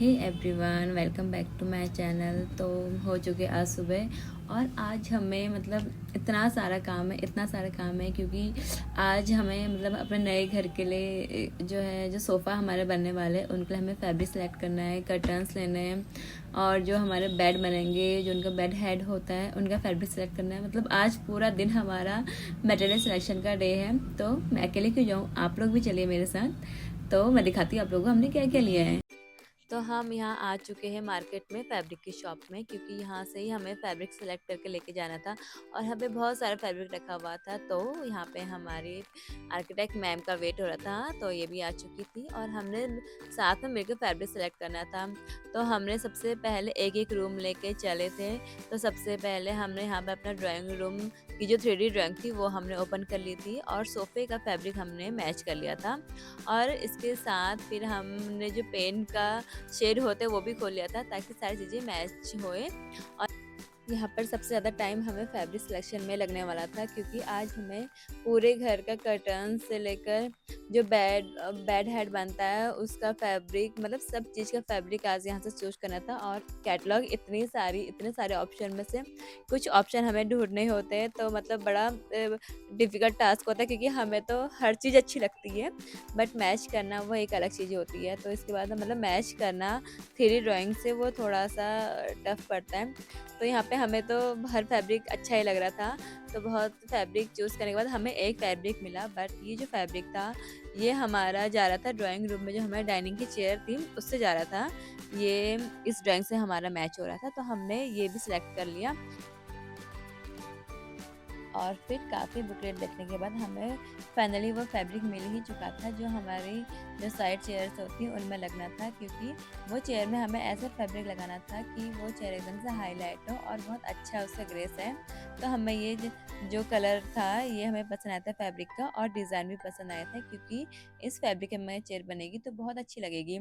Hey everyone, welcome back to my channel. तो हो चुके आज सुबह और आज हमें इतना सारा काम है क्योंकि आज हमें अपने नए घर के लिए जो सोफ़ा हमारे बनने वाले हैं उनके लिए हमें फैब्रिक सेलेक्ट करना है, कर्टन्स लेने हैं और जो हमारे बेड बनेंगे, जो उनका बेड हेड होता है उनका फैब्रिक सेलेक्ट करना है। आज पूरा दिन हमारा मटेरियल सिलेक्शन का डे है। तो मैं अकेले क्यों जाऊँ, आप लोग भी चलिए मेरे साथ। तो मैं दिखाती हूँ आप लोगों को हमने क्या क्या लिया है। तो हम यहाँ आ चुके हैं मार्केट में फैब्रिक की शॉप में, क्योंकि यहाँ से ही हमें फैब्रिक सेलेक्ट करके लेके जाना था और यहाँ पे बहुत सारा फैब्रिक रखा हुआ था। तो यहाँ पे हमारी आर्किटेक्ट मैम का वेट हो रहा था, तो ये भी आ चुकी थी और हमने साथ में मिलकर फैब्रिक सेलेक्ट करना था। तो हमने सबसे पहले एक एक रूम लेके चले थे। तो सबसे पहले हमने यहाँ पे अपना ड्राइंग रूम की जो 3D ड्राइंग थी वो हमने ओपन कर ली थी और सोफ़े का फैब्रिक हमने मैच कर लिया था। और इसके साथ फिर हमने जो पेन का शेड होते हैं वो भी खोल लिया था ताकि सारी चीज़ें मैच होए। और यहाँ पर सबसे ज़्यादा टाइम हमें फैब्रिक सिलेक्शन में लगने वाला था, क्योंकि आज हमें पूरे घर का कर्टन से लेकर जो बेड हेड बनता है उसका फैब्रिक, सब चीज़ का फैब्रिक आज यहाँ से चूज़ करना था। और कैटलॉग इतने सारे ऑप्शन में से कुछ ऑप्शन हमें ढूंढने होते हैं, तो बड़ा डिफ़िकल्ट टास्क होता है, क्योंकि हमें तो हर चीज़ अच्छी लगती है बट मैच करना वो एक अलग चीज़ होती है। तो इसके बाद मैच करना 3D ड्राइंग से वो थोड़ा-सा टफ़ पड़ता है। तो यहाँ पे हमें तो हर फैब्रिक अच्छा ही लग रहा था, तो बहुत फैब्रिक चूज़ करने के बाद हमें एक फैब्रिक मिला। बट ये जो फैब्रिक था ये हमारा जा रहा था ड्राइंग रूम में, जो हमारी डाइनिंग की चेयर थी उससे जा रहा था। ये इस ड्राइंग से हमारा मैच हो रहा था, तो हमने ये भी सिलेक्ट कर लिया। और फिर काफ़ी बुकलेट देखने के बाद हमें फाइनली वो फैब्रिक मिल ही चुका था, जो हमारी जो साइड चेयर्स होती हैं उनमें लगना था, क्योंकि वो चेयर में हमें ऐसा फैब्रिक लगाना था कि वो चेयर एकदम से हाईलाइट हो और बहुत अच्छा उसका ग्रेस है। तो हमें ये जो कलर था ये हमें पसंद आया था फैब्रिक का, और डिज़ाइन भी पसंद आया था, क्योंकि इस फैब्रिक में चेयर बनेगी तो बहुत अच्छी लगेगी।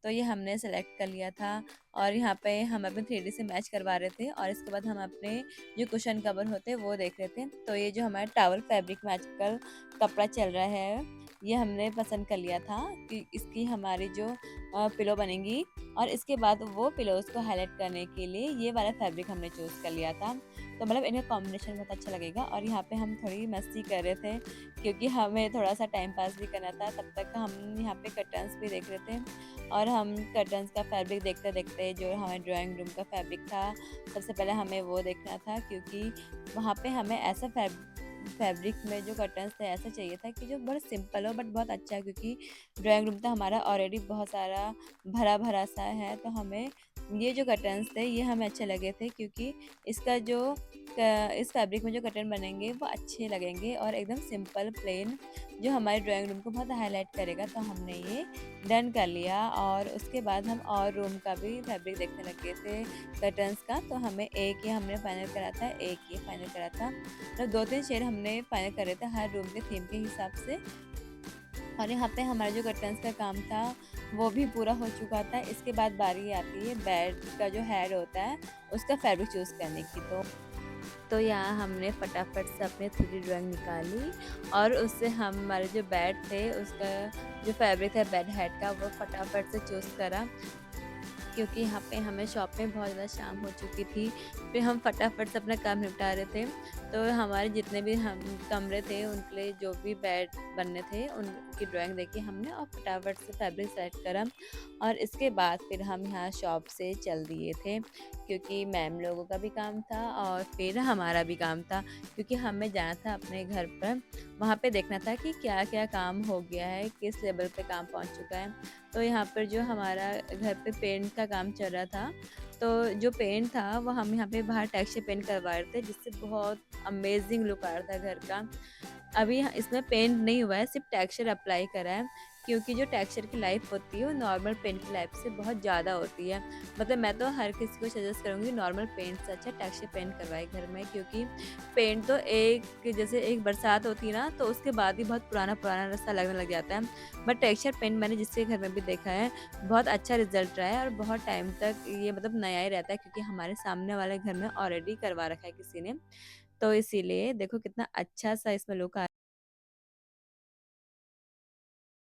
तो ये हमने सेलेक्ट कर लिया था और यहाँ पे हम अपने 3D से मैच करवा रहे थे, और इसके बाद हम अपने जो कुशन कवर होते हैं वो देख रहे थे। तो ये जो हमारा टॉवल फैब्रिक में आजकल कपड़ा चल रहा है ये हमने पसंद कर लिया था कि इसकी हमारी जो पिलो बनेगी, और इसके बाद वो पिलोज को हाईलाइट करने के लिए ये वाला फैब्रिक हमने चूज़ कर लिया था। तो इनका कॉम्बिनेशन बहुत अच्छा लगेगा। और यहाँ पे हम थोड़ी मस्ती कर रहे थे, क्योंकि हमें थोड़ा सा टाइम पास भी करना था। तब तक हम यहाँ पे कर्टन्स भी देख रहे थे, और हम कर्टन्स का फैब्रिक देखते देखते जो हमारे ड्राइंग रूम का फैब्रिक था सबसे पहले हमें वो देखना था, क्योंकि वहाँ पे हमें ऐसा फैब्रिक में जो कर्टन्स थे ऐसा चाहिए था कि जो बहुत सिंपल हो बट बहुत अच्छा है, क्योंकि ड्राइंग रूम तो हमारा ऑलरेडी बहुत सारा भरा भरा सा है। तो हमें ये जो कर्टन्स थे ये हमें अच्छे लगे थे, क्योंकि इसका जो इस फैब्रिक में जो कर्टन बनेंगे वो अच्छे लगेंगे और एकदम सिंपल प्लेन जो हमारे ड्राइंग रूम को बहुत हाईलाइट करेगा। तो हमने ये डन कर लिया, और उसके बाद हम और रूम का भी फैब्रिक देखने लगे थे कर्टन्स का। तो हमें एक ये हमने फाइनल करा था, एक ये फाइनल करा था, तो 2-3 शेड हमने फाइनल करे थे हर रूम के थीम के हिसाब से। और यहाँ पे हमारा जो कर्टन्स का काम था वो भी पूरा हो चुका था। इसके बाद बारी आती है बेड का जो हेड होता है उसका फैब्रिक चूज़ करने की। तो यहाँ हमने फटाफट से अपने 3D ड्राइंग निकाली, और उससे हमारे जो बेड थे उसका जो फैब्रिक है बेड हेड का वो फटाफट से चूज़ करा, क्योंकि यहाँ पे हमें शॉप में बहुत ज़्यादा शाम हो चुकी थी। फिर हम फटाफट से अपना काम निपटा रहे थे। तो हमारे जितने भी हम कमरे थे उनके लिए जो भी बेड बनने थे उनकी ड्राइंग देखी हमने, और फटाफट से फैब्रिक सेलेक्ट करा। और इसके बाद फिर हम यहाँ शॉप से चल दिए थे, क्योंकि मैम लोगों का भी काम था और फिर हमारा भी काम था, क्योंकि हमें जाना था अपने घर पर। वहाँ पे देखना था कि क्या क्या काम हो गया है, किस लेवल पे काम पहुँच चुका है। तो यहाँ पर जो हमारा घर पे पेंट का काम चल रहा था, तो जो पेंट था वो हम यहाँ पे बाहर टेक्सचर पेंट करवा रहे थे, जिससे बहुत अमेजिंग लुक आ रहा था घर का। अभी इसमें पेंट नहीं हुआ है, सिर्फ टेक्सचर अप्लाई करा है, क्योंकि जो टेक्सचर की लाइफ होती है वो नॉर्मल पेंट की लाइफ से बहुत ज़्यादा होती है। मैं तो हर किसी को सजेस्ट करूँगी नॉर्मल पेंट से अच्छा टेक्सचर पेंट करवाए घर में, क्योंकि पेंट तो जैसे एक बरसात होती है ना तो उसके बाद ही बहुत पुराना पुराना सा लगने लग जाता है। बट टेक्सचर पेंट मैंने जिसके घर में भी देखा है बहुत अच्छा रिजल्ट रहा है, और बहुत टाइम तक ये नया ही रहता है, क्योंकि हमारे सामने वाले घर में ऑलरेडी करवा रखा है किसी ने। तो इसीलिए देखो कितना अच्छा सा इसमें लुक आ